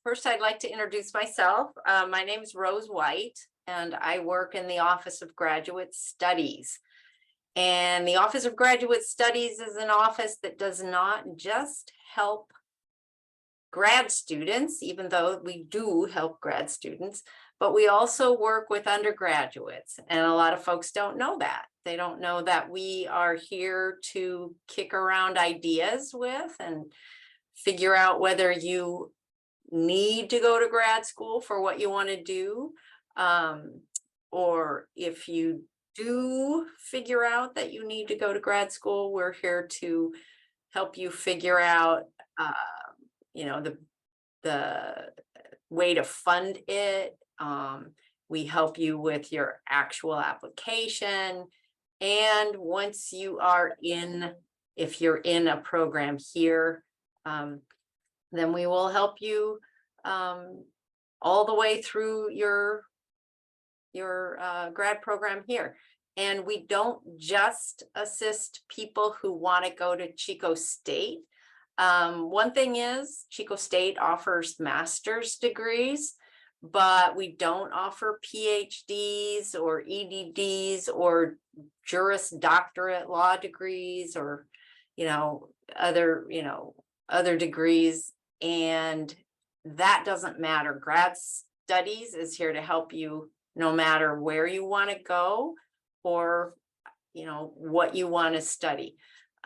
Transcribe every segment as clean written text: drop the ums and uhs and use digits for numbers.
First, I'd like to introduce myself. My name is Rose White, and I work in the Office of Graduate Studies. And the Office of Graduate Studies is an office that does not just help grad students, even though we do help grad students, but we also work with undergraduates. And a lot of folks don't know that. They don't know that we are here to kick around ideas with and figure out whether you need to go to grad school for what you want to do, or if you do figure out that you need to go to grad school, we're here to help you figure out the way to fund it. We help you with your actual application, and once you are in, if you're in a program here, then we will help you all the way through your grad program here. And we don't just assist people who want to go to Chico State. One thing is Chico State offers master's degrees, but we don't offer PhDs or EDDs or Juris Doctorate law degrees or other degrees. And that doesn't matter. Grad Studies is here to help you no matter where you want to go or what you want to study.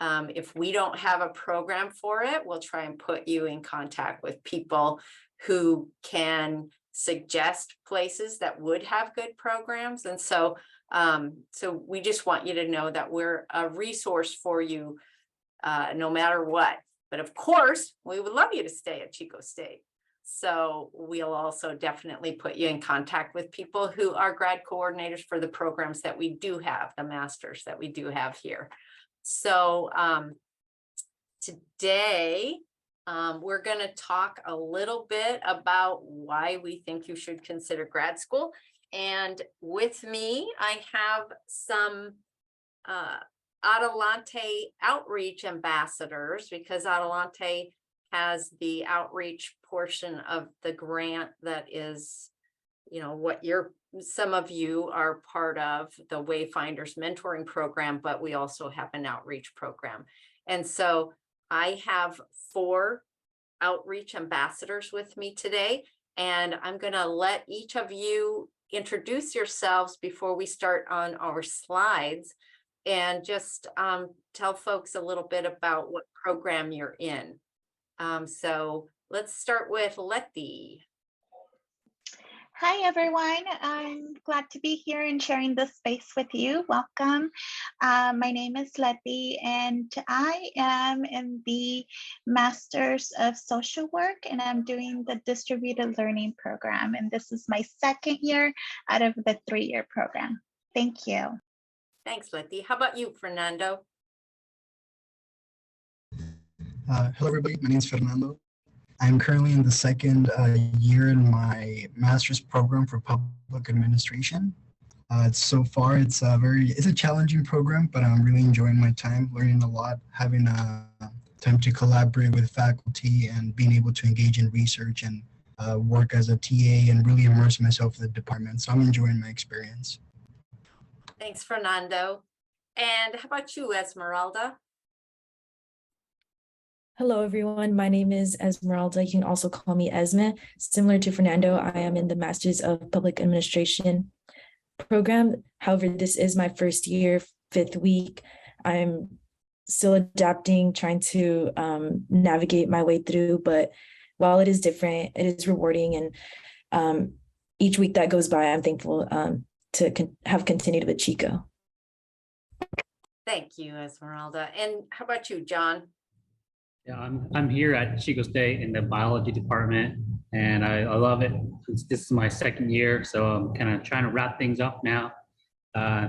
If we don't have a program for it, we'll try and put you in contact with people who can suggest places that would have good programs. And so we just want you to know that we're a resource for you no matter what. But of course, we would love you to stay at Chico State. So we'll also definitely put you in contact with people who are grad coordinators for the programs that we do have, the masters that we do have here. So today, we're going to talk a little bit about why we think you should consider grad school. And with me, I have some Adelante outreach ambassadors, because Adelante has the outreach portion of the grant that is, what some of you are part of, the Wayfinders mentoring program, but we also have an outreach program. And so I have 4 outreach ambassadors with me today, and I'm going to let each of you introduce yourselves before we start on our slides, and just tell folks a little bit about what program you're in. So let's start with Letty. Hi, everyone. I'm glad to be here and sharing this space with you. Welcome. My name is Letty, and I am in the Masters of Social Work, and I'm doing the Distributed Learning Program. And this is my 2nd year out of the 3-year program. Thank you. Thanks, Letty. How about you, Fernando? Hello, everybody. My name is Fernando. I'm currently in the 2nd year in my master's program for public administration. So far, it's a challenging program, but I'm really enjoying my time, learning a lot, having time to collaborate with faculty and being able to engage in research and work as a TA and really immerse myself in the department. So I'm enjoying my experience. Thanks, Fernando. And how about you, Esmeralda? Hello, everyone. My name is Esmeralda. You can also call me Esme. Similar to Fernando, I am in the Masters of Public Administration program. However, this is my 1st year, 5th week. I'm still adapting, trying to navigate my way through. But while it is different, it is rewarding. And each week that goes by, I'm thankful to have continued with Chico. Thank you, Esmeralda. And how about you, John? Yeah, I'm here at Chico State in the biology department, and I love it. This is my 2nd year, so I'm kind of trying to wrap things up now.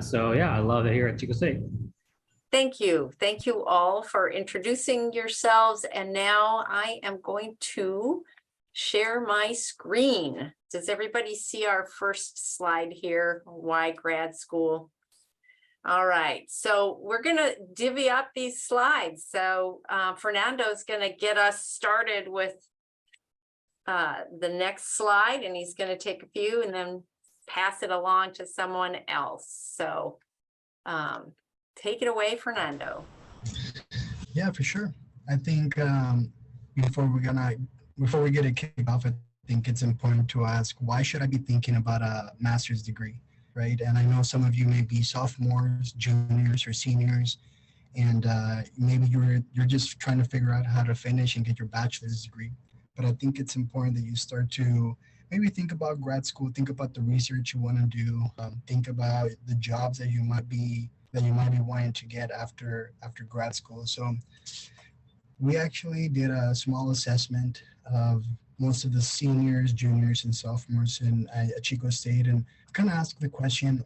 So yeah, I love it here at Chico State. Thank you. Thank you all for introducing yourselves. And now I am going to share my screen. Does everybody see our first slide here? Why grad school? All right, so we're going to divvy up these slides. So Fernando's going to get us started with the next slide, and he's going to take a few and then pass it along to someone else. So take it away, Fernando. Yeah, for sure. I think before we get it kicked off, I think it's important to ask, why should I be thinking about a master's degree, right? And I know some of you may be sophomores, juniors, or seniors, and maybe you're just trying to figure out how to finish and get your bachelor's degree. But I think it's important that you start to maybe think about grad school, think about the research you want to do, think about the jobs that you might be wanting to get after grad school. So we actually did a small assessment of most of the seniors, juniors, and sophomores at Chico State, and kind of asked the question,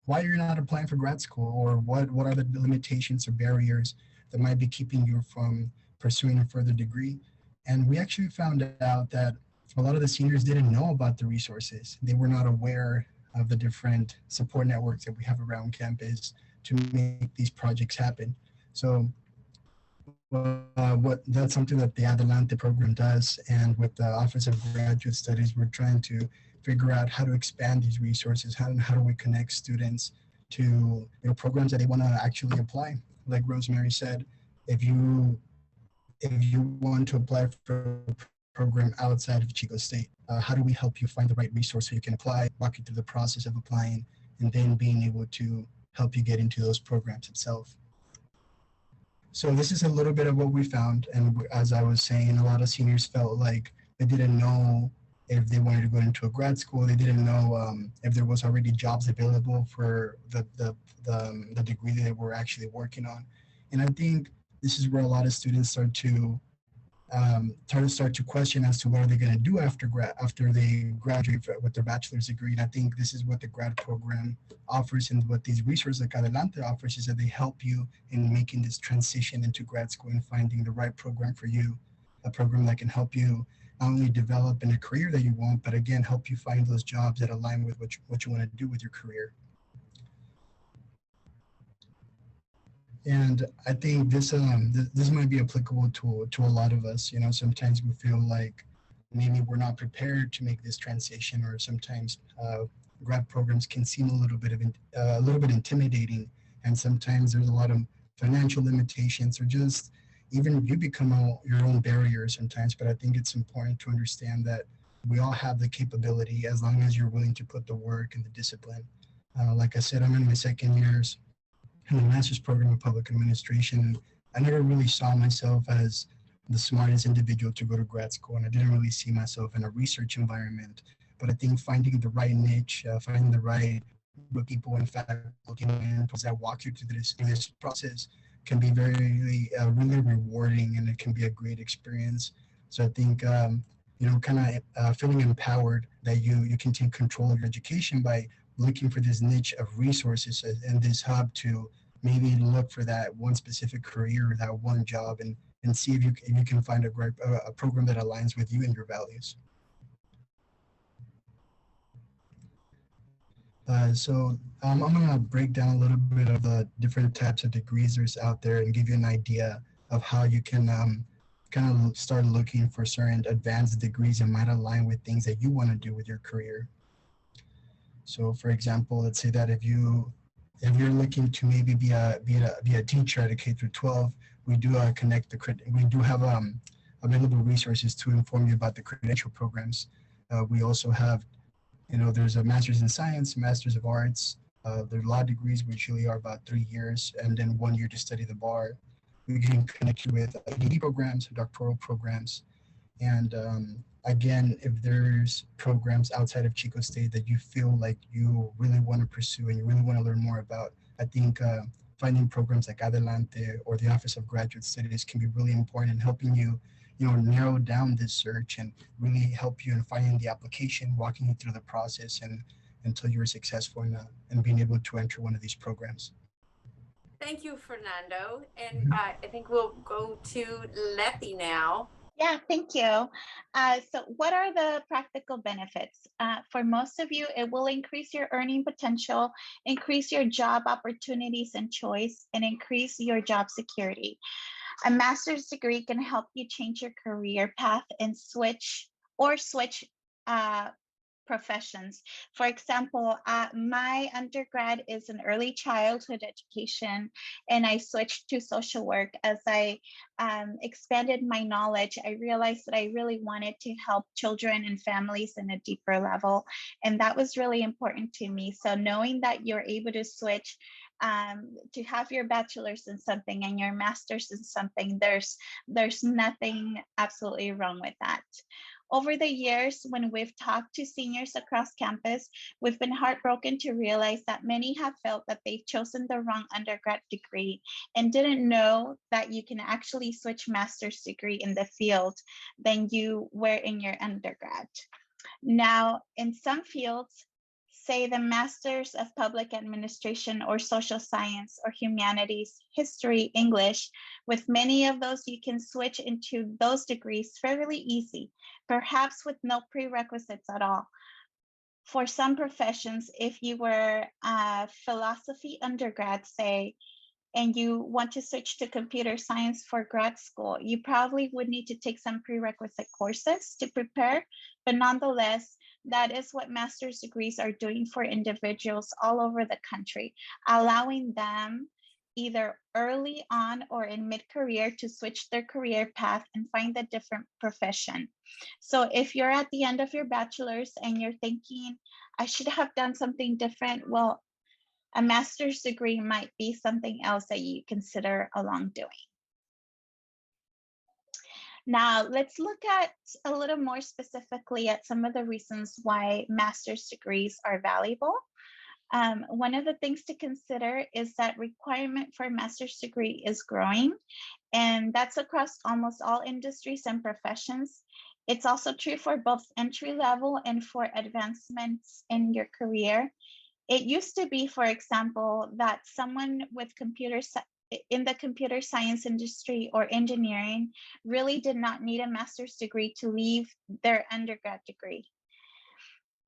why you're not applying for grad school, or what are the limitations or barriers that might be keeping you from pursuing a further degree. And we actually found out that a lot of the seniors didn't know about the resources. They were not aware of the different support networks that we have around campus to make these projects happen. So that's something that the Adelante program does. And with the Office of Graduate Studies, we're trying to figure out how to expand these resources, how do we connect students to programs that they want to actually apply. Like Rosemary said, if you want to apply for a program outside of Chico State, how do we help you find the right resource so you can apply, walk you through the process of applying, and then being able to help you get into those programs itself. So this is a little bit of what we found. And as I was saying, a lot of seniors felt like they didn't know if they wanted to go into a grad school. They didn't know if there was already jobs available for the degree that they were actually working on. And I think this is where a lot of students start to question as to what are they going to do after they graduate with their bachelor's degree. And I think this is what the grad program offers, and what these resources like Adelante offers is that they help you in making this transition into grad school and finding the right program for you, a program that can help you not only develop in a career that you want, but again, help you find those jobs that align with what you want to do with your career. And I think this might be applicable to a lot of us. Sometimes we feel like maybe we're not prepared to make this transition, or sometimes grad programs can seem a little bit intimidating, and sometimes there's a lot of financial limitations, or just even you become your own barrier sometimes. But I think it's important to understand that we all have the capability, as long as you're willing to put the work and the discipline. Like I said, I'm in my second years in the master's program of public administration. I never really saw myself as the smartest individual to go to grad school, and I didn't really see myself in a research environment. But I think finding the right niche, finding the right people and faculty mentors that walk you through this process can be really rewarding, and it can be a great experience. So I think feeling empowered that you can take control of your education by looking for this niche of resources and this hub to maybe look for that one specific career or that one job, and see if you can find a program that aligns with you and your values. So I'm going to break down a little bit of the different types of degrees there's out there and give you an idea of how you can kind of start looking for certain advanced degrees that might align with things that you want to do with your career. So for example, let's say that if you're looking to maybe be a teacher at a K through 12, we do have available resources to inform you about the credential programs. We also have, there's a master's in science, master's of arts, there are law degrees, which usually are about 3 years, and then 1 year to study the bar. We can connect you with AD programs, doctoral programs, and again, if there's programs outside of Chico State that you feel like you really want to pursue and you really want to learn more about, I think finding programs like Adelante or the Office of Graduate Studies can be really important in helping you, narrow down this search and really help you in finding the application, walking you through the process, and until you're successful in being able to enter one of these programs. Thank you, Fernando. And I think we'll go to Letty now. Yeah, thank you. So what are the practical benefits? For most of you, it will increase your earning potential, increase your job opportunities and choice, and increase your job security. A master's degree can help you change your career path and switch or switch professions. For example, my undergrad is in early childhood education, and I switched to social work. As I expanded my knowledge, I realized that I really wanted to help children and families in a deeper level, and that was really important to me. So knowing that you're able to switch to have your bachelor's in something and your master's in something, there's nothing absolutely wrong with that. Over the years, when we've talked to seniors across campus, we've been heartbroken to realize that many have felt that they've chosen the wrong undergrad degree and didn't know that you can actually switch master's degree in the field than you were in your undergrad. Now, in some fields, say the Masters of Public Administration or Social Science or Humanities, History, English, with many of those, you can switch into those degrees fairly easy, perhaps with no prerequisites at all. For some professions, if you were a philosophy undergrad, say, and you want to switch to computer science for grad school, you probably would need to take some prerequisite courses to prepare, but nonetheless, that is what master's degrees are doing for individuals all over the country, allowing them either early on or in mid-career to switch their career path and find a different profession. So if you're at the end of your bachelor's and you're thinking, I should have done something different, well, a master's degree might be something else that you consider along doing. Now, let's look at a little more specifically at some of the reasons why master's degrees are valuable. One of the things to consider is that requirement for a master's degree is growing, and that's across almost all industries and professions. It's also true for both entry level and for advancements in your career. It used to be, for example, that someone with in the computer science industry or engineering really did not need a master's degree to leave their undergrad degree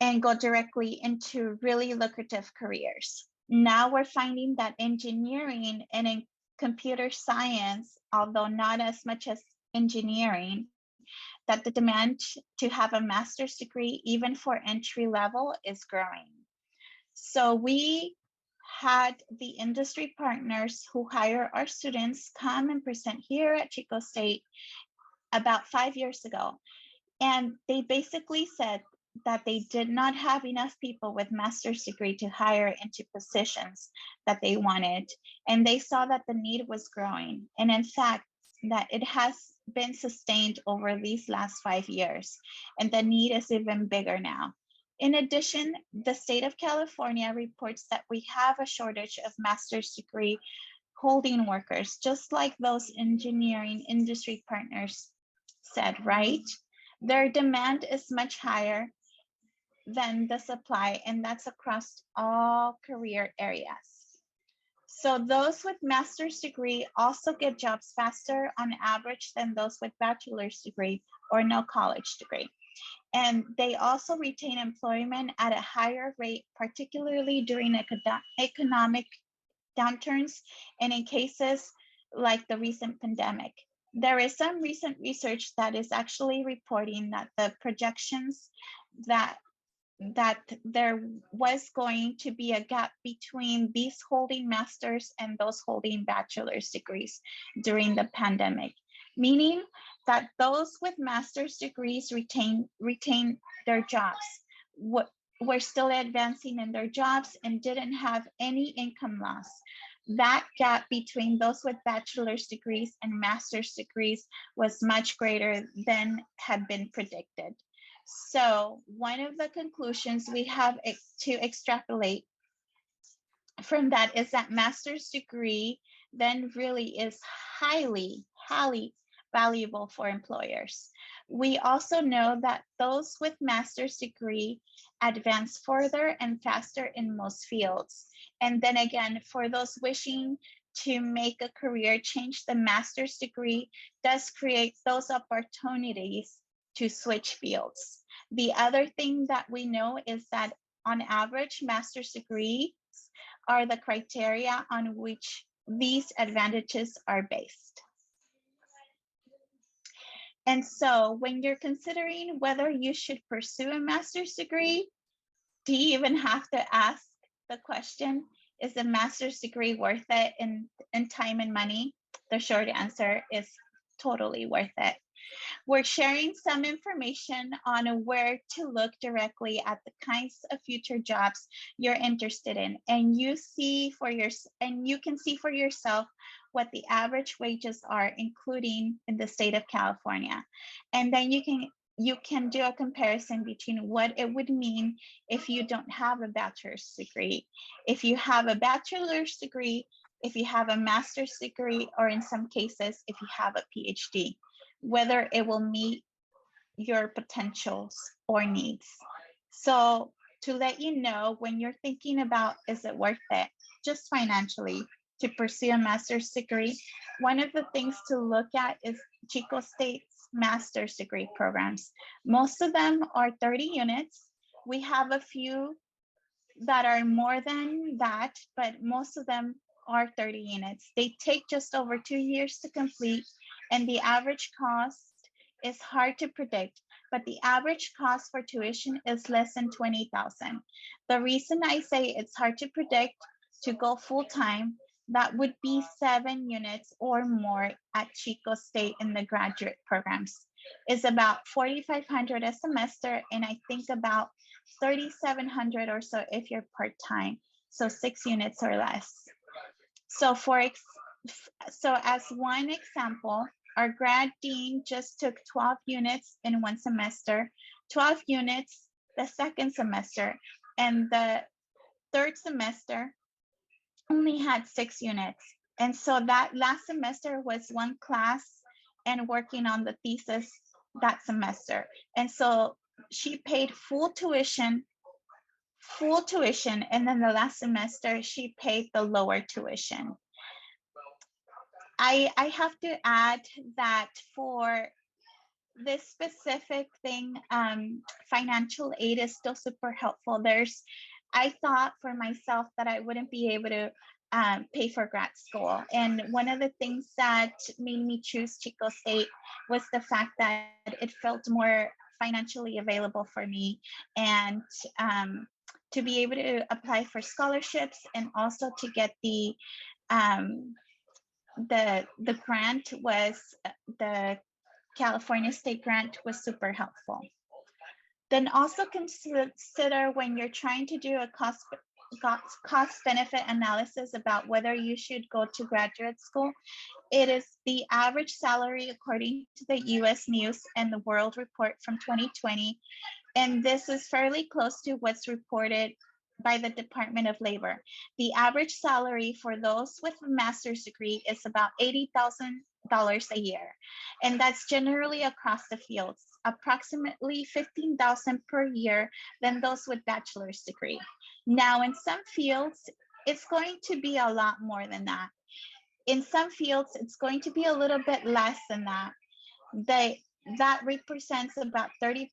and go directly into really lucrative careers. Now we're finding that engineering and in computer science, although not as much as engineering, that the demand to have a master's degree, even for entry level, is growing. So we had the industry partners who hire our students come and present here at Chico State about 5 years ago. And they basically said that they did not have enough people with master's degree to hire into positions that they wanted. And they saw that the need was growing. And in fact, that it has been sustained over these last 5 years. And the need is even bigger now. In addition, the state of California reports that we have a shortage of master's degree holding workers, just like those engineering industry partners said, right? Their demand is much higher than the supply, and that's across all career areas. So those with master's degree also get jobs faster on average than those with bachelor's degree or no college degree. And they also retain employment at a higher rate, particularly during economic downturns and in cases like the recent pandemic. There is some recent research that is actually reporting that the projections that there was going to be a gap between these holding master's and those holding bachelor's degrees during the pandemic, meaning that those with master's degrees retain their jobs, were still advancing in their jobs and didn't have any income loss. That gap between those with bachelor's degrees and master's degrees was much greater than had been predicted. So one of the conclusions we have to extrapolate from that is that master's degree then really is highly valuable for employers. We also know that those with master's degree advance further and faster in most fields. And then again, for those wishing to make a career change, the master's degree does create those opportunities to switch fields. The other thing that we know is that on average, master's degrees are the criteria on which these advantages are based. And so when you're considering whether you should pursue a master's degree, do you even have to ask the question, is a master's degree worth it in time and money? The short answer is totally worth it. We're sharing some information on where to look directly at the kinds of future jobs you're interested in, and you can see for yourself what the average wages are, including in the state of California. And then you can do a comparison between what it would mean if you don't have a bachelor's degree, if you have a bachelor's degree, if you have a master's degree, or in some cases, if you have a PhD, whether it will meet your potentials or needs. So to let you know, when you're thinking about, is it worth it, just financially, to pursue a master's degree, one of the things to look at is Chico State's master's degree programs. Most of them are 30 units. We have a few that are more than that, but most of them are 30 units. They take just over 2 years to complete, and the average cost is hard to predict, but the average cost for tuition is less than $20,000. The reason I say it's hard to predict, to go full-time, that would be 7 units or more at Chico State in the graduate programs, is about $4,500 a semester, and I think about $3,700 or so if you're part-time, so 6 units or less. So as one example, our grad dean just took 12 units in one semester, 12 units the second semester, and the third semester only had 6 units. And so that last semester was one class and working on the thesis that semester. And so she paid full tuition, and then the last semester she paid the lower tuition. I have to add that for this specific thing, financial aid is still super helpful. I thought for myself that I wouldn't be able to pay for grad school. And one of the things that made me choose Chico State was the fact that it felt more financially available for me, and to be able to apply for scholarships, and also to get the grant was the California State grant was super helpful. Then also consider, when you're trying to do a cost benefit analysis about whether you should go to graduate school, it is the average salary according to the US News and the World Report from 2020. And this is fairly close to what's reported by the Department of Labor. The average salary for those with a master's degree is about $80,000 a year. And that's generally across the fields, approximately $15,000 per year than those with bachelor's degree. Now, in some fields, it's going to be a lot more than that. In some fields, it's going to be a little bit less than that. That represents about 30%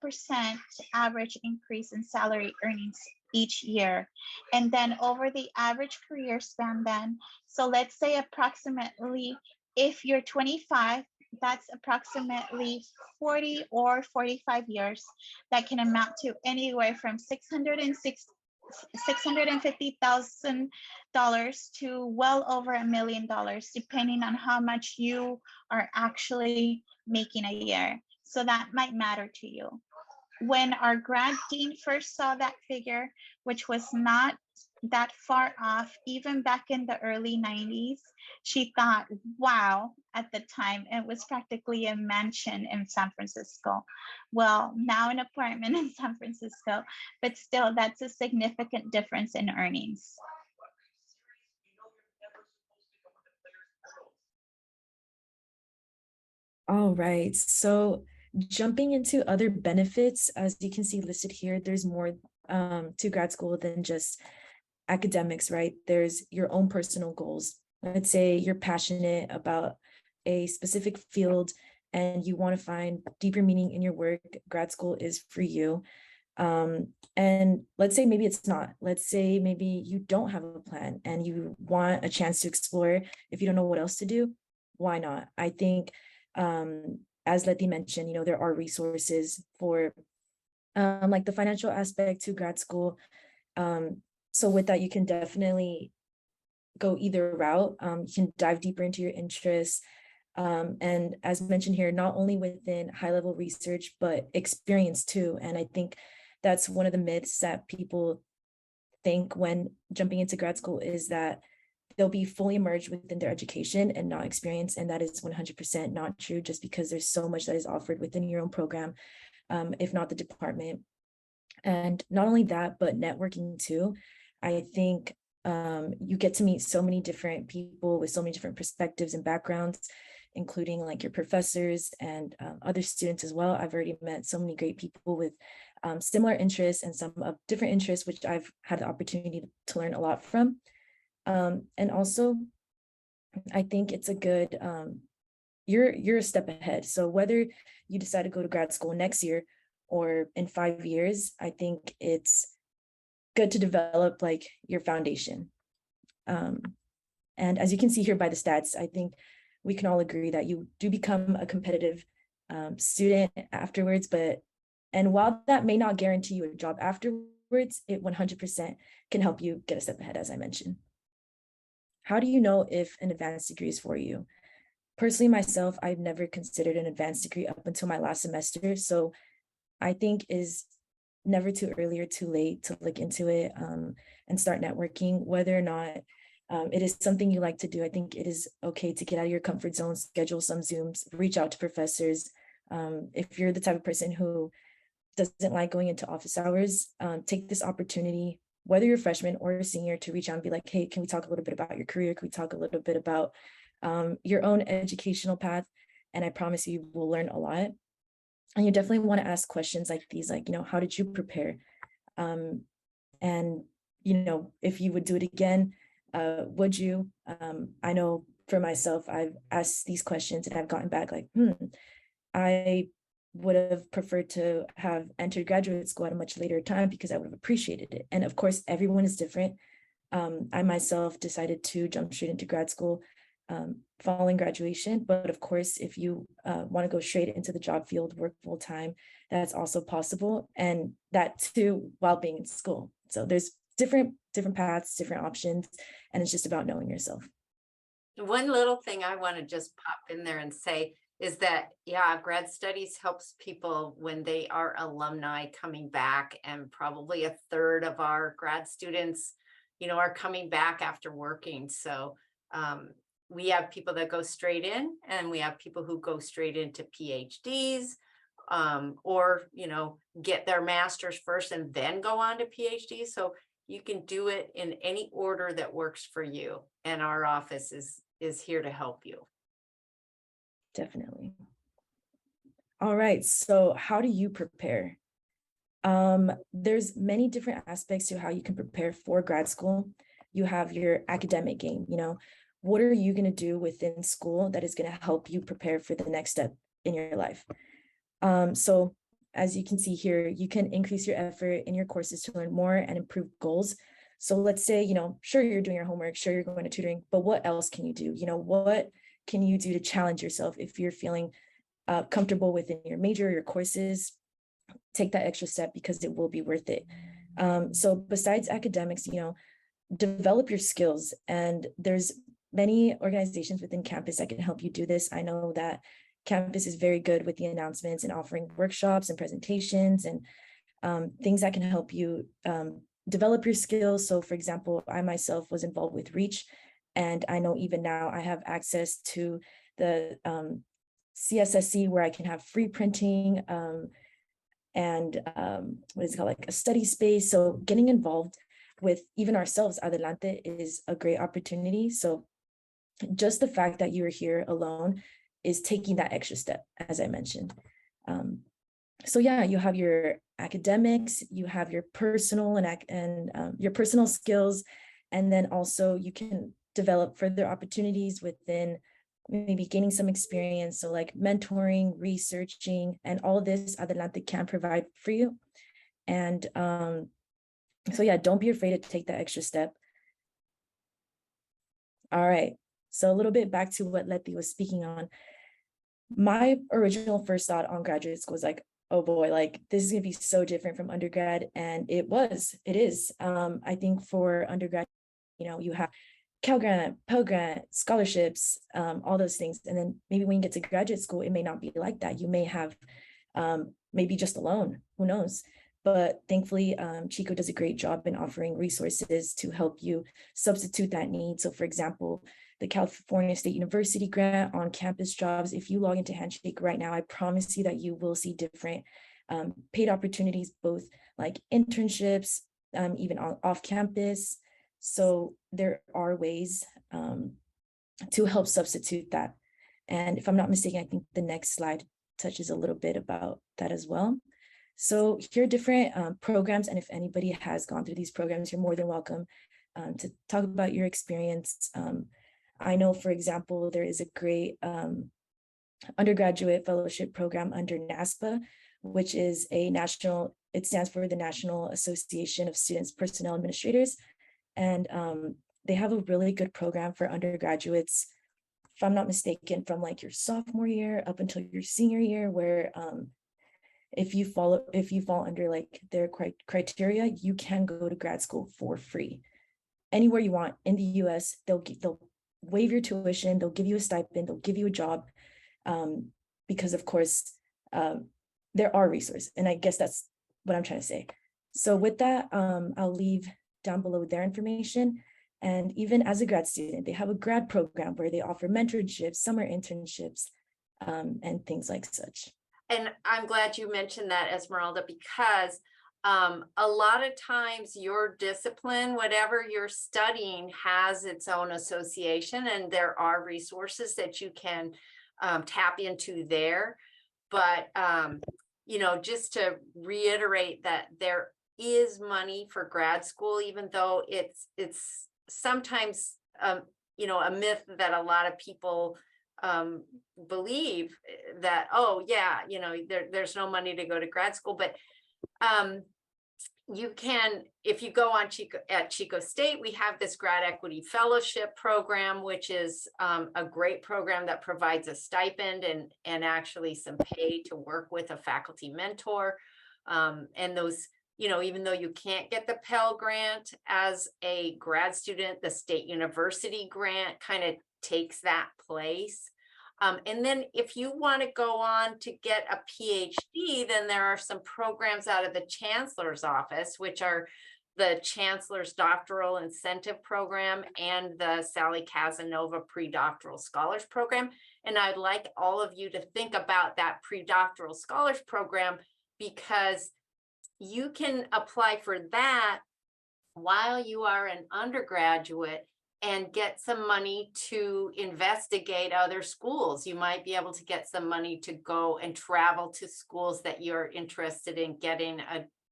average increase in salary earnings each year. And then over the average career span then, so let's say approximately, if you're 25, that's approximately 40 or 45 years. That can amount to anywhere from $650,000 to well over $1 million, depending on how much you are actually making a year. So that might matter to you. When our grad dean first saw that figure, which was not that far off, even back in the early 90s, she thought, wow, at the time, it was practically a mansion in San Francisco. Well, now an apartment in San Francisco, but still, that's a significant difference in earnings. All right, so jumping into other benefits, as you can see listed here, there's more to grad school than just academics, right? There's your own personal goals. Let's say you're passionate about a specific field and you want to find deeper meaning in your work, grad school is for you. And let's say maybe it's not. Let's say maybe you don't have a plan and you want a chance to explore. If you don't know what else to do, why not? I think as Letty mentioned, you know, there are resources for like the financial aspect to grad school. So with that, you can definitely go either route. You can dive deeper into your interests. And as mentioned here, not only within high level research, but experience too. And I think that's one of the myths that people think when jumping into grad school, is that they'll be fully immersed within their education and not experience. And that is 100% not true, just because there's so much that is offered within your own program, if not the department. And not only that, but networking too. I think you get to meet so many different people with so many different perspectives and backgrounds, including like your professors and other students as well. I've already met so many great people with similar interests and some of different interests, which I've had the opportunity to learn a lot from. And also, I think it's a good, you're a step ahead. So whether you decide to go to grad school next year or in 5 years, I think it's good to develop like your foundation. And as you can see here by the stats, I think we can all agree that you do become a competitive student afterwards, and while that may not guarantee you a job afterwards, it 100% can help you get a step ahead, as I mentioned. How do you know if an advanced degree is for you? Personally, myself, I've never considered an advanced degree up until my last semester. So I think is never too early or too late to look into it and start networking, whether or not it is something you like to do. I think it is okay to get out of your comfort zone, schedule some Zooms, reach out to professors. If you're the type of person who doesn't like going into office hours, take this opportunity, whether you're a freshman or a senior, to reach out and be like, hey, can we talk a little bit about your career? Can we talk a little bit about your own educational path? And I promise you will learn a lot. And you definitely want to ask questions like these, like, you know, how did you prepare? And, you know, if you would do it again, would you? I know for myself, I've asked these questions and I've gotten back like, I would have preferred to have entered graduate school at a much later time because I would have appreciated it. And of course, everyone is different. I myself decided to jump straight into grad school following graduation. But of course, if you want to go straight into the job field, work full time, that's also possible. And that too, while being in school. So there's different paths, different options, and it's just about knowing yourself. One little thing I want to just pop in there and say is that, yeah, grad studies helps people when they are alumni coming back, and probably a third of our grad students, you know, are coming back after working. So we have people that go straight in, and we have people who go straight into PhDs, or, you know, get their master's first and then go on to PhD. So you can do it in any order that works for you. And our office is here to help you. Definitely. All right, so how do you prepare? There's many different aspects to how you can prepare for grad school. You have your academic game, you know, what are you going to do within school that is going to help you prepare for the next step in your life? So as you can see here, you can increase your effort in your courses to learn more and improve goals. So let's say, you know, sure, you're doing your homework, sure, you're going to tutoring, but what else can you do? You know, what can you do to challenge yourself if you're feeling comfortable within your major, your courses? Take that extra step because it will be worth it. So besides academics, you know, develop your skills, and there's many organizations within campus that can help you do this. I know that campus is very good with the announcements and offering workshops and presentations and things that can help you develop your skills. So for example, I myself was involved with REACH, and I know even now I have access to the CSSC where I can have free printing and what is it called, like a study space. So getting involved with even ourselves, Adelante, is a great opportunity. So just the fact that you're here alone is taking that extra step, as I mentioned. So yeah, you have your academics, you have your personal and your personal skills, and then also you can develop further opportunities within maybe gaining some experience. So like mentoring, researching, and all this Adelante can provide for you. And so yeah, don't be afraid to take that extra step. All right, so a little bit back to what Letty was speaking on. My original first thought on graduate school was like, oh boy, like this is gonna be so different from undergrad. And it is. I think for undergrad, you have Cal Grant, Pell Grant, scholarships, all those things. And then maybe when you get to graduate school, it may not be like that. You may have maybe just a loan, who knows? But thankfully, Chico does a great job in offering resources to help you substitute that need. So for example, the California State University grant on campus jobs, if you log into Handshake right now, I promise you that you will see different paid opportunities, both like internships, even off campus. So there are ways to help substitute that. And if I'm not mistaken, I think the next slide touches a little bit about that as well. So here are different programs, and if anybody has gone through these programs, you're more than welcome to talk about your experience. I know, for example, there is a great undergraduate fellowship program under NASPA, which is it stands for the National Association of Students Personnel Administrators. And they have a really good program for undergraduates, if I'm not mistaken, from like your sophomore year up until your senior year, where if you fall under like their criteria, you can go to grad school for free anywhere you want in the US. They'll waive your tuition, they'll give you a stipend, they'll give you a job, because of course there are resources, and I guess that's what I'm trying to say. So with that, I'll leave down below their information. And even as a grad student, they have a grad program where they offer mentorships, summer internships, and things like such. And I'm glad you mentioned that, Esmeralda, because a lot of times your discipline, whatever you're studying, has its own association, and there are resources that you can tap into there. But, just to reiterate that there is money for grad school, even though it's sometimes, a myth that a lot of people believe that, oh yeah, there's no money to go to grad school. But you can, if you go on Chico State, we have this grad equity fellowship program, which is a great program that provides a stipend and actually some pay to work with a faculty mentor. And those, even though you can't get the Pell Grant as a grad student, the State University grant kind of takes that place. And then if you want to go on to get a PhD, then there are some programs out of the Chancellor's office, which are the Chancellor's Doctoral Incentive Program and the Sally Casanova Pre-Doctoral Scholars Program. And I'd like all of you to think about that Pre-Doctoral Scholars Program, because you can apply for that while you are an undergraduate and get some money to investigate other schools. You might be able to get some money to go and travel to schools that you're interested in getting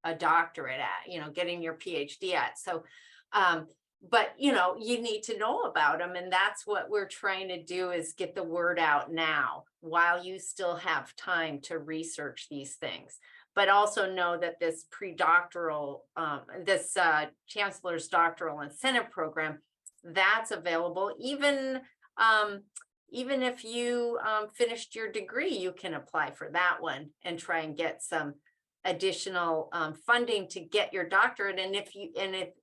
a doctorate at, getting your PhD at. So, but, you need to know about them. And that's what we're trying to do, is get the word out now while you still have time to research these things. But also know that this pre-doctoral, this Chancellor's Doctoral Incentive Program, that's available. Even if you finished your degree, you can apply for that one and try and get some additional funding to get your doctorate. And if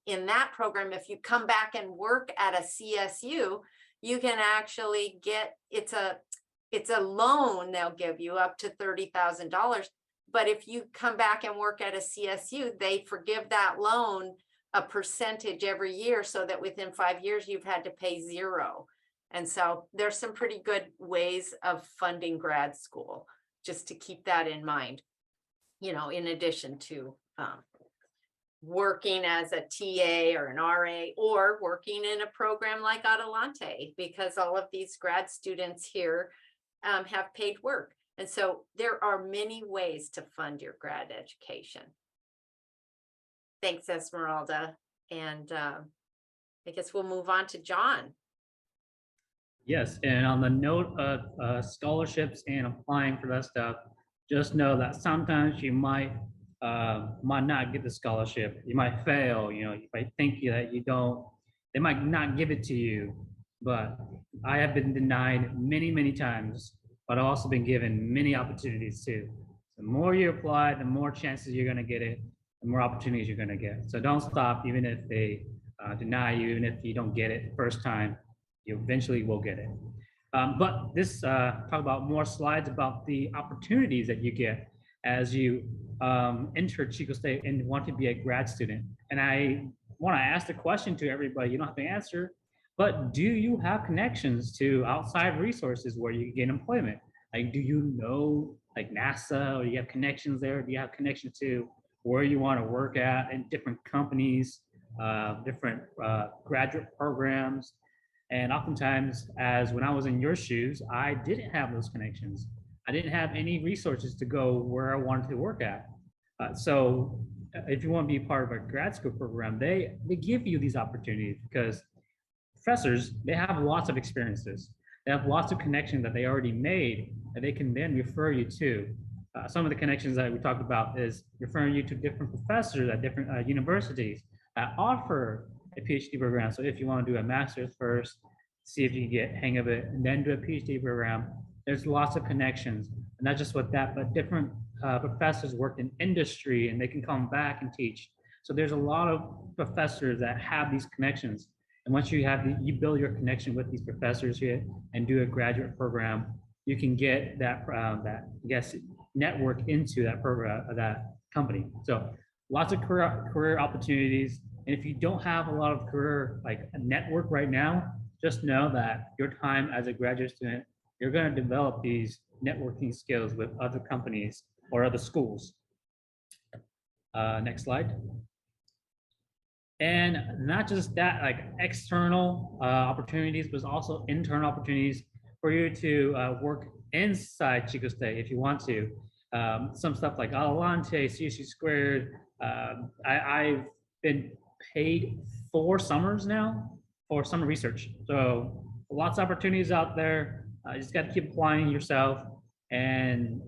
in that program, if you come back and work at a CSU, you can actually get, it's a loan they'll give you up to $30,000. But if you come back and work at a CSU, they forgive that loan a percentage every year, so that within 5 years you've had to pay zero. And so there's some pretty good ways of funding grad school, just to keep that in mind, in addition to working as a TA or an RA, or working in a program like Adelante, because all of these grad students here have paid work. And so there are many ways to fund your grad education. Thanks, Esmeralda. And I guess we'll move on to John. Yes, and on the note of scholarships and applying for that stuff, just know that sometimes you might not get the scholarship. You might fail. You might think that you don't. They might not give it to you. But I have been denied many, many times but I've also been given many opportunities too. The more you apply, the more chances you're going to get it, the more opportunities you're going to get. So don't stop, even if they deny you, even if you don't get it the first time, you eventually will get it. But this talk about more slides about the opportunities that you get as you enter Chico State and want to be a grad student. And I want to ask the question to everybody, you don't have to answer, but do you have connections to outside resources where you can get employment? Like, do you know like NASA, or you have connections there? Do you have connection to where you want to work at in different companies, different graduate programs? And oftentimes, as when I was in your shoes, I didn't have those connections. I didn't have any resources to go where I wanted to work at. So if you want to be part of a grad school program, they give you these opportunities because professors, they have lots of experiences. They have lots of connections that they already made that they can then refer you to. Some of the connections that we talked about is referring you to different professors at different universities that offer a PhD program. So if you want to do a master's first, see if you can get hang of it, and then do a PhD program, there's lots of connections. And not just with that, but different professors work in industry and they can come back and teach. So there's a lot of professors that have these connections. And once you have you build your connection with these professors here and do a graduate program, you can get that I guess network into that program, that company. So lots of career opportunities. And if you don't have a lot of career like a network right now, just know that your time as a graduate student, you're going to develop these networking skills with other companies or other schools. Next slide. And not just that, like external opportunities, but also internal opportunities for you to work inside Chico State if you want to. Some stuff like Alante, CSU Squared. I've been paid 4 summers now for summer research. So lots of opportunities out there. You just got to keep applying yourself. And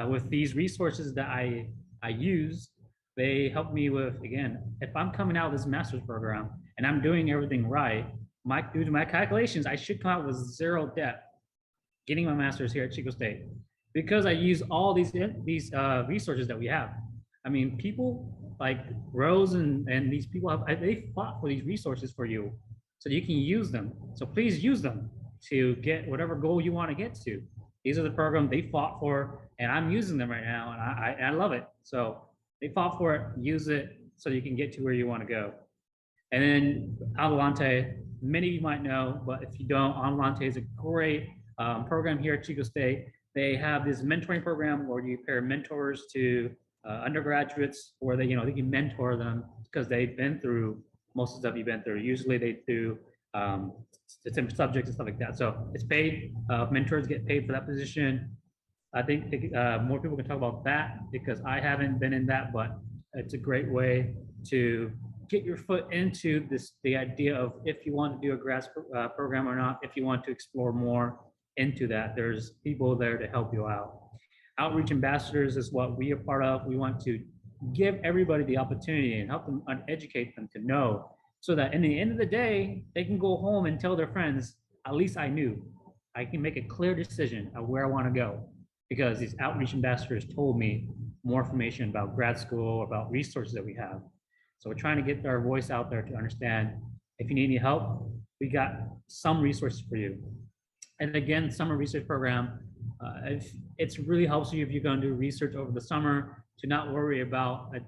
with these resources that I use, they help me with, again, if I'm coming out of this master's program and I'm doing everything right, due to my calculations, I should come out with 0 debt getting my master's here at Chico State because I use all these resources that we have. I mean, people like Rose and these people, they fought for these resources for you so you can use them. So please use them to get whatever goal you want to get to. These are the programs they fought for, and I'm using them right now, and I love it. So they fought for it, use it so you can get to where you want to go. And then Adelante, many of you might know, but if you don't, Adelante is a great program here at Chico State. They have this mentoring program where you pair mentors to undergraduates, where they can mentor them because they've been through most of the stuff you've been through. Usually they do different subjects and stuff like that. So it's paid. Mentors get paid for that position. I think more people can talk about that because I haven't been in that, but it's a great way to get your foot into the idea of if you want to do a grad program or not, if you want to explore more into that, there's people there to help you out. Outreach ambassadors is what we are part of. We want to give everybody the opportunity and help them educate them to know so that in the end of the day, they can go home and tell their friends, at least I knew. I can make a clear decision of where I want to go because these outreach ambassadors told me more information about grad school, about resources that we have. So we're trying to get our voice out there to understand if you need any help, we got some resources for you. And again, summer research program, it really helps you if you're going to do research over the summer to not worry about a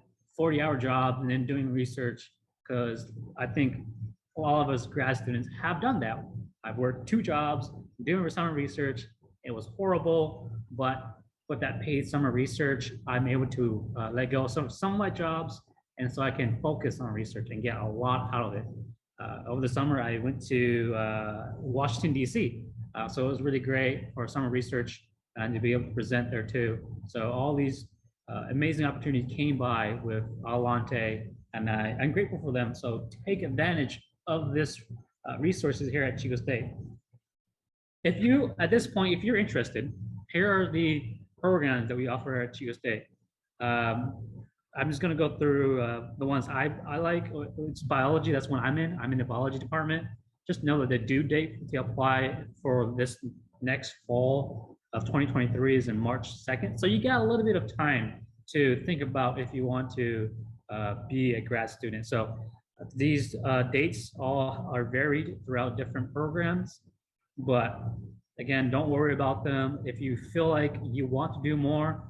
40-hour job and then doing research, because I think all of us grad students have done that. I've worked 2 jobs doing summer research. It was horrible, but with that paid summer research, I'm able to let go of some of my jobs, and so I can focus on research and get a lot out of it. Over the summer, I went to Washington, D.C., so it was really great for summer research and to be able to present there too. So all these amazing opportunities came by with Alante, and I'm grateful for them. So take advantage of this resources here at Chico State. If you, at this point, if you're interested, here are the programs that we offer at Chico State. I'm just gonna go through the ones I like. It's biology, that's one I'm in. I'm in the biology department. Just know that the due date to apply for this next fall of 2023 is in March 2nd. So you got a little bit of time to think about if you want to be a grad student. So these dates all are varied throughout different programs, but again, don't worry about them. If you feel like you want to do more,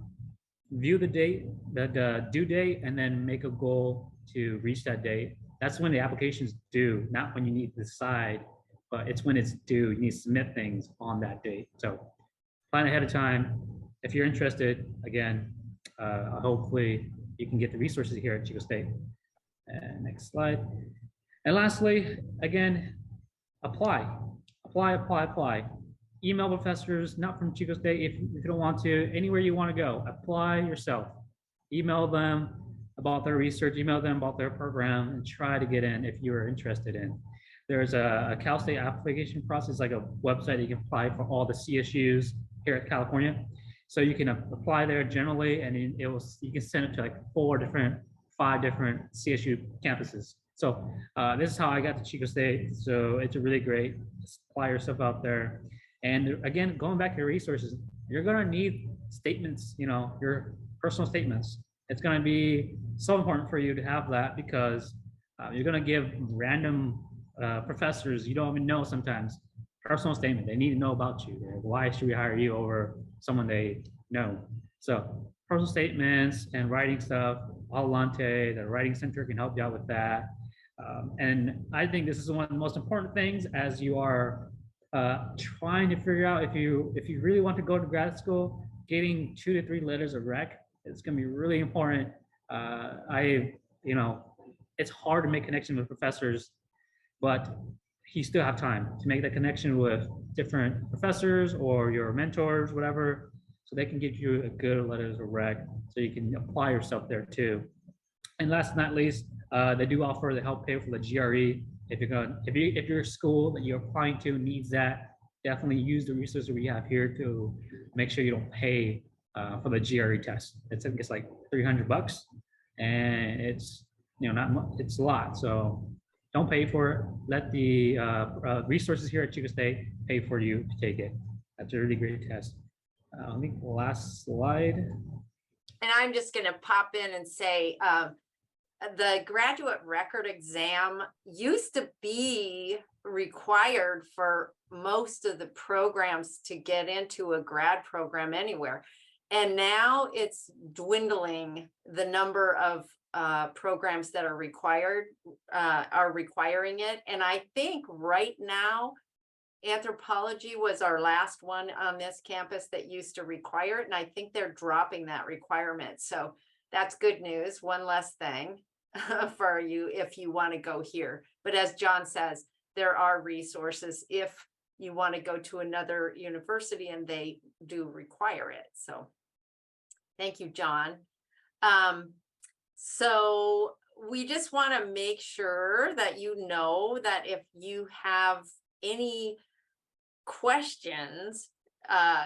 view the date, the due date, and then make a goal to reach that date. That's when the application's due, not when you need to decide, but it's when it's due. You need to submit things on that date. So plan ahead of time. If you're interested, again, hopefully you can get the resources here at Chico State. And next slide. And lastly, again, apply. Email professors, not from Chico State, if you don't want to, anywhere you want to go, apply yourself. Email them about their research, email them about their program, and try to get in if you're interested in. There's a Cal State application process, like a website you can apply for all the CSUs here at California. So you can apply there generally, and it will, you can send it to like 5 different CSU campuses. So this is how I got to Chico State. So it's a really great, just apply yourself out there. And again, going back to your resources, you're gonna need statements, you know, your personal statements. It's gonna be so important for you to have that, because you're gonna give random professors you don't even know sometimes personal statement. They need to know about you. Why should we hire you over someone they know? So personal statements and writing stuff, Alante, the writing center can help you out with that. And I think this is one of the most important things as you are trying to figure out if you really want to go to grad school. Getting 2 to 3 letters of rec is going to be really important. You know, it's hard to make connection with professors, but you still have time to make that connection with different professors or your mentors, whatever, so they can give you a good letters of rec, so you can apply yourself there too. And last but not least, they do offer the help pay for the GRE. If your school that you're applying to needs that, definitely use the resources we have here to make sure you don't pay for the GRE test. It's like $300, and it's, you know, not much, it's a lot. So don't pay for it. Let the resources here at Chico State pay for you to take it. That's a really great test. I think the last slide. And I'm just going to pop in and say, the graduate record exam used to be required for most of the programs to get into a grad program anywhere. And now it's dwindling, the number of programs that are requiring it. And I think right now, anthropology was our last one on this campus that used to require it. And I think they're dropping that requirement. So that's good news. One less thing for you if you want to go here. But as John says, there are resources if you want to go to another university and they do require it. So thank you, John. So we just want to make sure that you know that if you have any questions,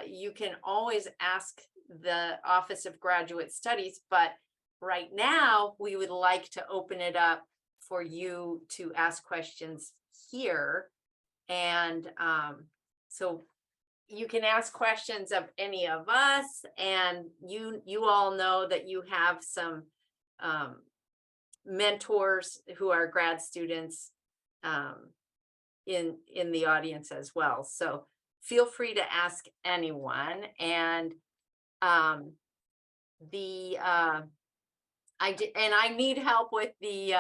you can always ask the Office of Graduate Studies, but right now we would like to open it up for you to ask questions here. And so you can ask questions of any of us, and you all know that you have some mentors who are grad students in the audience as well. So feel free to ask anyone. And I need help with the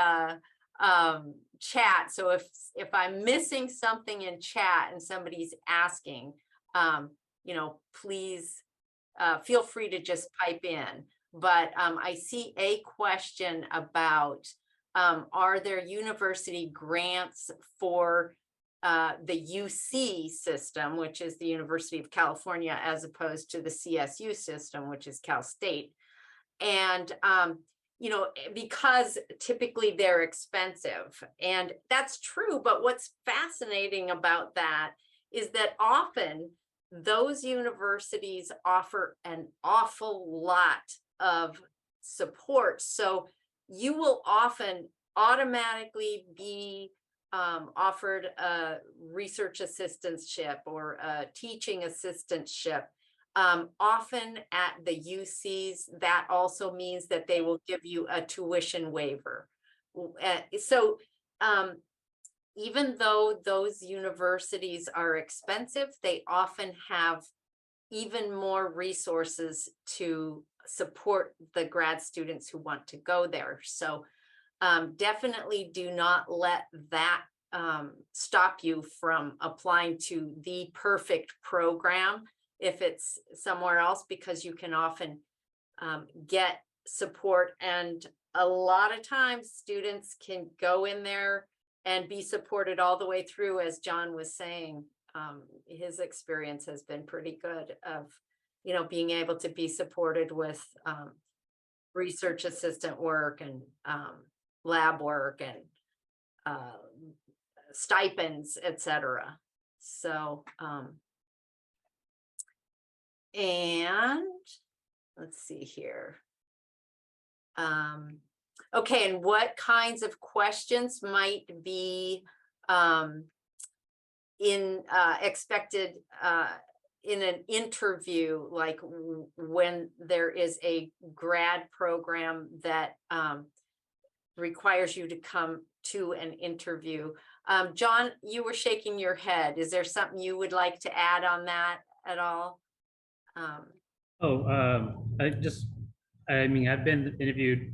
chat. So if I'm missing something in chat and somebody's asking, you know, please feel free to just pipe in. But I see a question about, are there university grants for the UC system, which is the University of California, as opposed to the CSU system, which is Cal State? And, you know, because typically they're expensive, and that's true. But what's fascinating about that is that often those universities offer an awful lot of support. So you will often automatically be offered a research assistantship or a teaching assistantship Often at the UCs, that also means that they will give you a tuition waiver. So even though those universities are expensive, they often have even more resources to support the grad students who want to go there. So definitely do not let that stop you from applying to the perfect program if it's somewhere else, because you can often get support. And a lot of times students can go in there and be supported all the way through. As John was saying, his experience has been pretty good of, being able to be supported with research assistant work and lab work and stipends, etc. So, and let's see here. Okay, and what kinds of questions might be expected in an interview, like when there is a grad program that requires you to come to an interview? John, you were shaking your head. Is there something you would like to add on that at all? I've been interviewed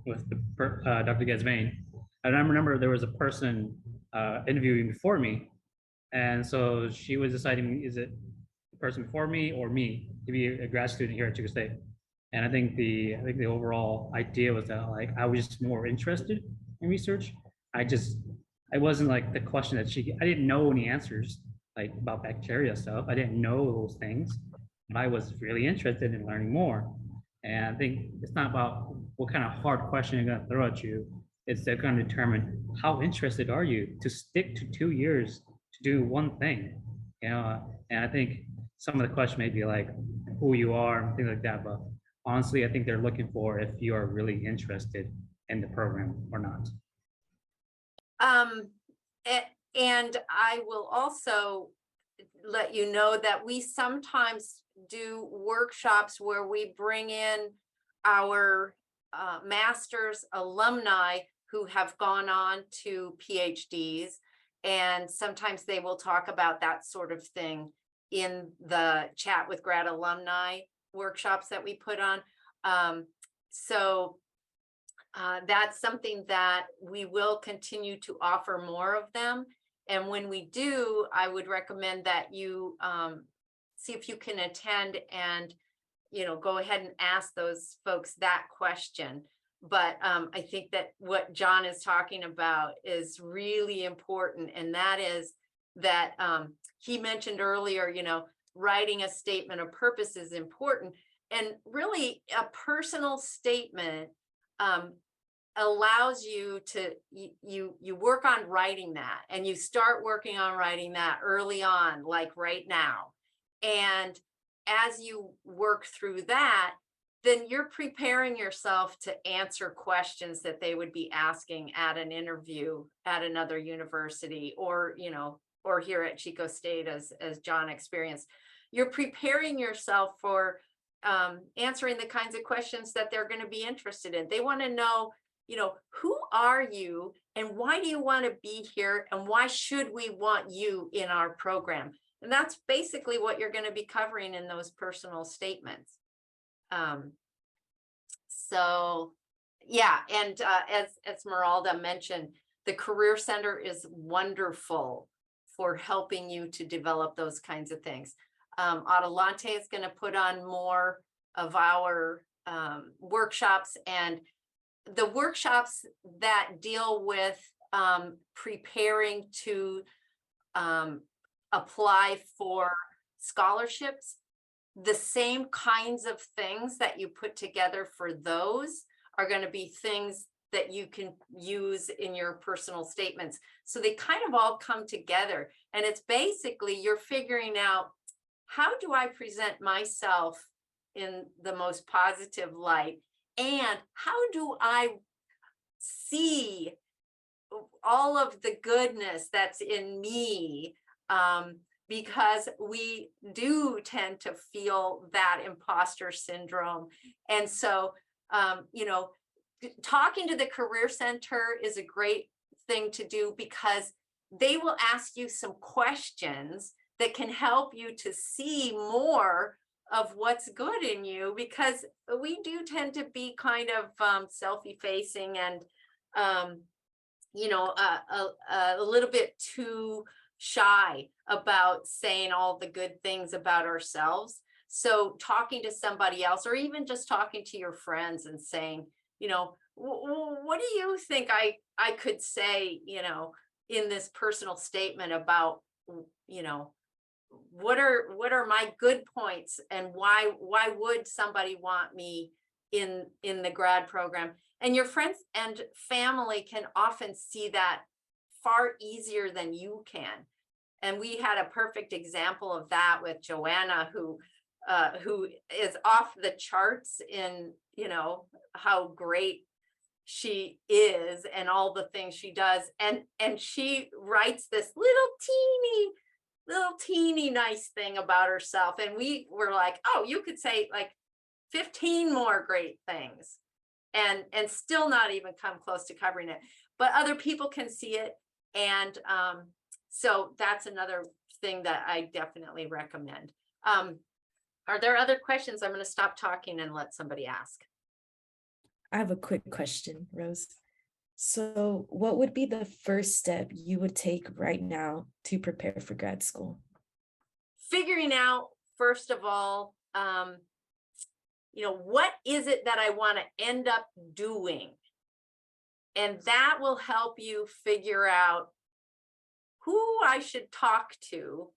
with Dr. Gazvain, and I remember there was a person interviewing before me, and so she was deciding, is it the person before me or me to be a grad student here at Chico State? And I think the overall idea was that, like, I was just more interested in research. I wasn't like the question that I didn't know any answers, like about bacteria stuff. I didn't know those things, but I was really interested in learning more. And I think it's not about what kind of hard question you're gonna throw at you. It's they're gonna determine how interested are you to stick to 2 years to do one thing, and I think some of the question may be like who you are and things like that, but honestly, I think they're looking for if you are really interested in the program or not. And I will also let you know that we sometimes do workshops where we bring in our master's alumni who have gone on to PhDs, and sometimes they will talk about that sort of thing in the Chat with Grad alumni workshops that we put on. So that's something that we will continue to offer more of them. And when we do, I would recommend that you see if you can attend and, go ahead and ask those folks that question. But I think that what John is talking about is really important. And that is that he mentioned earlier, writing a statement of purpose is important. And really a personal statement allows you to, you work on writing that, and you start working on writing that early on, like right now. And as you work through that, then you're preparing yourself to answer questions that they would be asking at an interview at another university, or, or here at Chico State, as John experienced. You're preparing yourself for answering the kinds of questions that they're going to be interested in. They want to know, who are you and why do you want to be here, and why should we want you in our program? And that's basically what you're going to be covering in those personal statements. So yeah, and as Esmeralda mentioned, the Career Center is wonderful for helping you to develop those kinds of things. Adelante is going to put on more of our workshops, and the workshops that deal with preparing to apply for scholarships, the same kinds of things that you put together for those are going to be things that you can use in your personal statements. So they kind of all come together, and it's basically you're figuring out, how do I present myself in the most positive light, and how do I see all of the goodness that's in me because we do tend to feel that imposter syndrome. And so, you know, talking to the Career Center is a great thing to do, because they will ask you some questions that can help you to see more of what's good in you, because we do tend to be kind of self-effacing and you know, a little bit too shy about saying all the good things about ourselves. So talking to somebody else, or even just talking to your friends and saying, you know, what do you think I could say, you know, in this personal statement about, you know, what are my good points, and why would somebody want me in the grad program? And your friends and family can often see that far easier than you can. And we had a perfect example of that with Joanna, who is off the charts in, you know, how great she is and all the things she does. And she writes this little teeny nice thing about herself. And we were like, oh, you could say like 15 more great things and still not even come close to covering it. But other people can see it. And so that's another thing that I definitely recommend. Are there other questions? I'm going to stop talking and let somebody ask. I have a quick question, Rose. So what would be the first step you would take right now to prepare for grad school? Figuring out, first of all, you know, what is it that I want to end up doing? And that will help you figure out who I should talk to,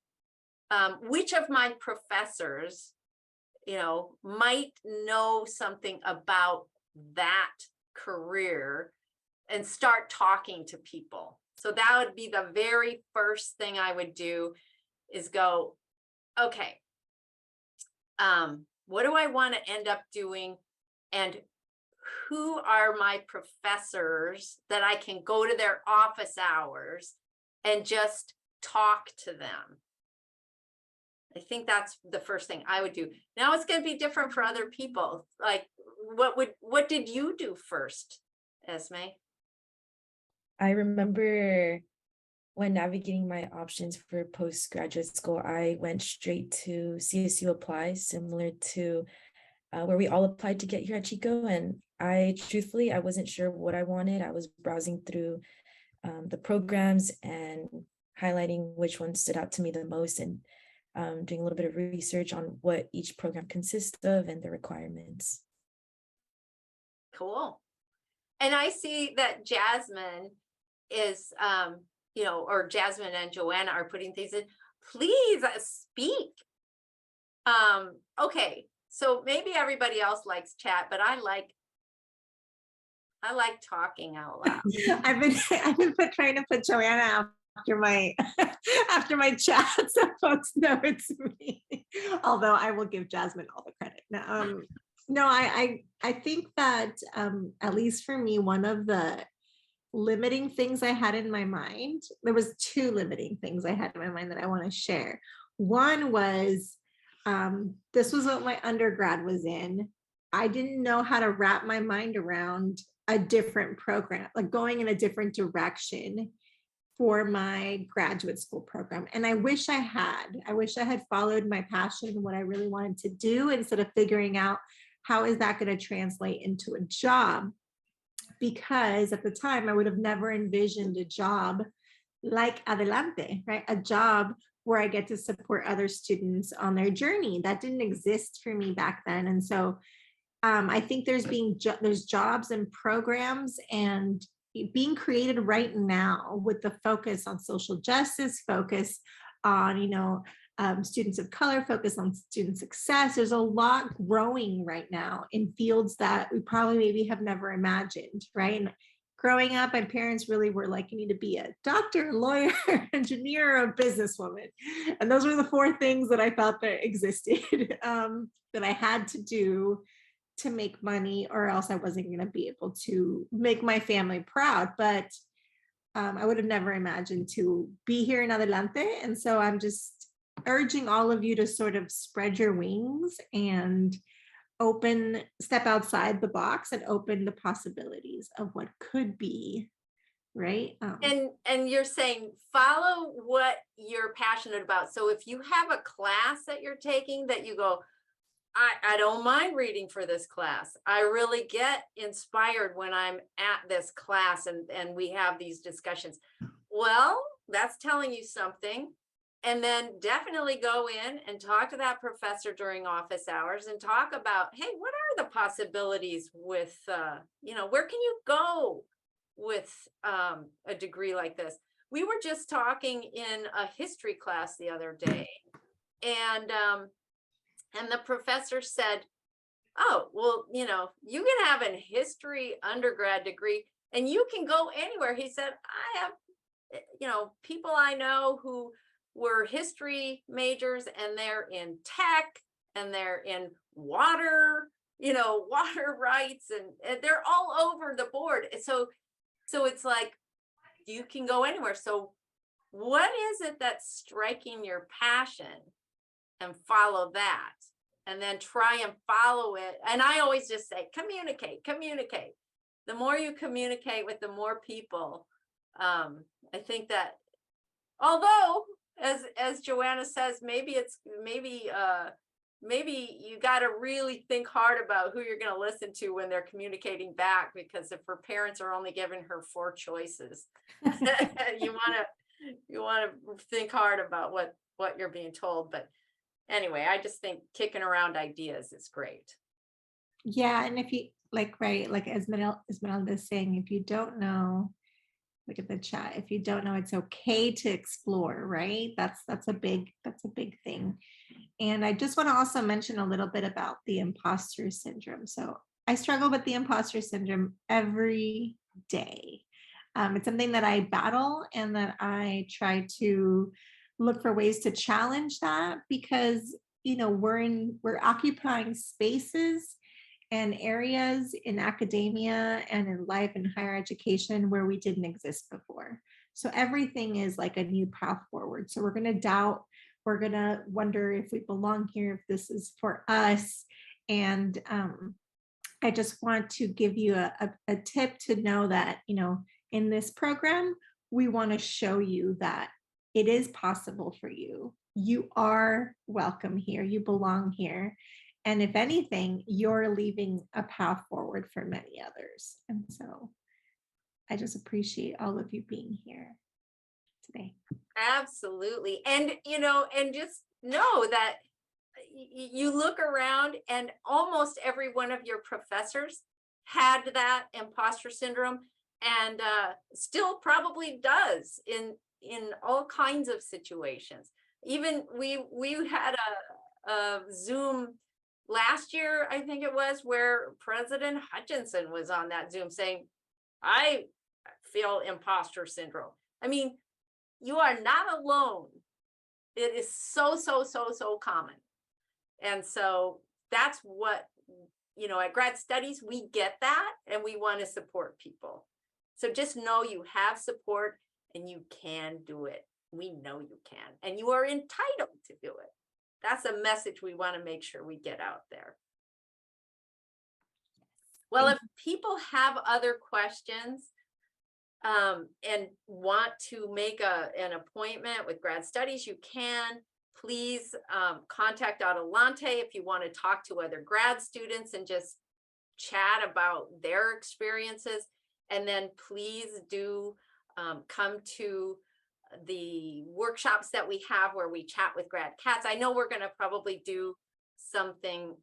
which of my professors, you know, might know something about that career, and start talking to people. So that would be the very first thing I would do, is go, okay, what do I want to end up doing? And who are my professors that I can go to their office hours and just talk to them? I think that's the first thing I would do. Now it's going to be different for other people. Like, what did you do first, Esme? I remember when navigating my options for postgraduate school, I went straight to CSU Apply, similar to where we all applied to get here at Chico. And truthfully, I wasn't sure what I wanted. I was browsing through the programs and highlighting which one stood out to me the most, and doing a little bit of research on what each program consists of and the requirements. Cool. And I see that Jasmine is, you know, or Jasmine and Joanna are putting things in. Please speak. Okay, so maybe everybody else likes chat, but I like talking out loud. I've been trying to put Joanna after my chat, so folks know it's me. Although I will give Jasmine all the credit. No, I think that at least for me, one of the limiting things I had in my mind, there was two limiting things I had in my mind that I want to share. One was this was what my undergrad was in. I didn't know how to wrap my mind around a different program, like going in a different direction for my graduate school program. And I wish I had followed my passion and what I really wanted to do, instead of figuring out how is that going to translate into a job? Because at the time I would have never envisioned a job like Adelante, right? A job where I get to support other students on their journey. That didn't exist for me back then. And so I think there's jobs and programs and being created right now with the focus on social justice, focus on, you know, students of color, focus on student success. There's a lot growing right now in fields that we probably maybe have never imagined, right? And growing up, my parents really were like, you need to be a doctor, lawyer, engineer, a businesswoman. And those were the four things that I thought that existed, that I had to do to make money, or else I wasn't going to be able to make my family proud. But I would have never imagined to be here in Adelante. And so I'm just urging all of you to sort of spread your wings and step outside the box and open the possibilities of what could be, right? And you're saying follow what you're passionate about. So if you have a class that you're taking that you go, I don't mind reading for this class. I really get inspired when I'm at this class and we have these discussions. Well, that's telling you something. And then definitely go in and talk to that professor during office hours and talk about, hey, what are the possibilities with, where can you go with a degree like this? We were just talking in a history class the other day, and the professor said, oh, well, you can have a history undergrad degree and you can go anywhere. He said, I have, people I know who were history majors and they're in tech and they're in water, water rights, and they're all over the board. So it's like, you can go anywhere. So what is it that's striking your passion? And follow that, and then try and follow it. And I always just say, communicate. The more you communicate with the more people, I think that, although as Joanna says, maybe you got to really think hard about who you're going to listen to when they're communicating back, because if her parents are only giving her 4 choices, you want to think hard about what you're being told. But anyway, I just think kicking around ideas is great. Yeah, and if you like Esmeralda is saying, if you don't know, look at the chat. If you don't know, it's okay to explore, right? That's a big thing. And I just want to also mention a little bit about the imposter syndrome. So I struggle with the imposter syndrome every day. It's something that I battle and that I try to look for ways to challenge that, because we're occupying spaces and areas in academia and in life and higher education where we didn't exist before. So everything is like a new path forward. So we're going to doubt, we're going to wonder if we belong here, if this is for us. And I just want to give you a tip to know that, in this program, we want to show you that it is possible for you. You are welcome here. You belong here. And if anything, you're leaving a path forward for many others. And so I just appreciate all of you being here today. Absolutely. And, and just know that you look around and almost every one of your professors had that imposter syndrome, and still probably does in all kinds of situations. Even we had a Zoom last year, I think it was, where President Hutchinson was on that Zoom saying, I feel imposter syndrome. I mean, you are not alone. It is so common. And so that's what, at Grad Studies, we get that, and we want to support people. So just know you have support and you can do it. We know you can, and you are entitled to do it. That's a message we want to make sure we get out there. Well, if people have other questions and want to make an appointment with Grad Studies, you can. Please contact Adelante if you want to talk to other grad students and just chat about their experiences. And then please do come to the workshops that we have where we chat with grad cats. I know we're going to probably do something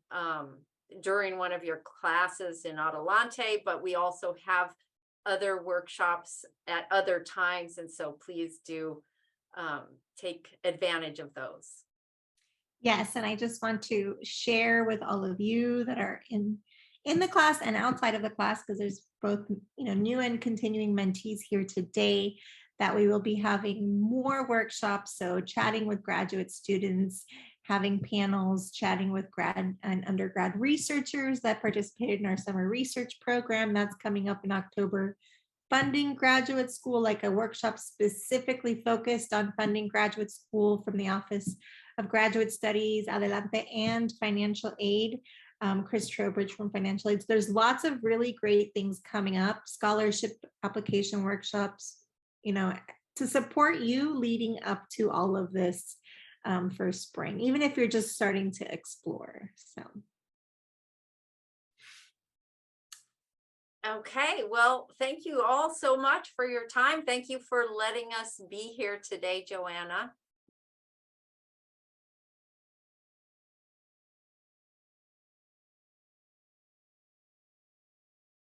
during one of your classes in Adelante, but we also have other workshops at other times. And so please do take advantage of those. Yes, and I just want to share with all of you that are in the class and outside of the class, because there's both new and continuing mentees here today, that we will be having more workshops. So chatting with graduate students, having panels, chatting with grad and undergrad researchers that participated in our summer research program. That's coming up in October. Funding graduate school, like a workshop specifically focused on funding graduate school from the Office of Graduate Studies, Adelante, and Financial Aid. Chris Trowbridge from Financial Aid. There's lots of really great things coming up, scholarship application workshops, to support you leading up to all of this for spring, even if you're just starting to explore. So. Okay, well, thank you all so much for your time. Thank you for letting us be here today, Joanna.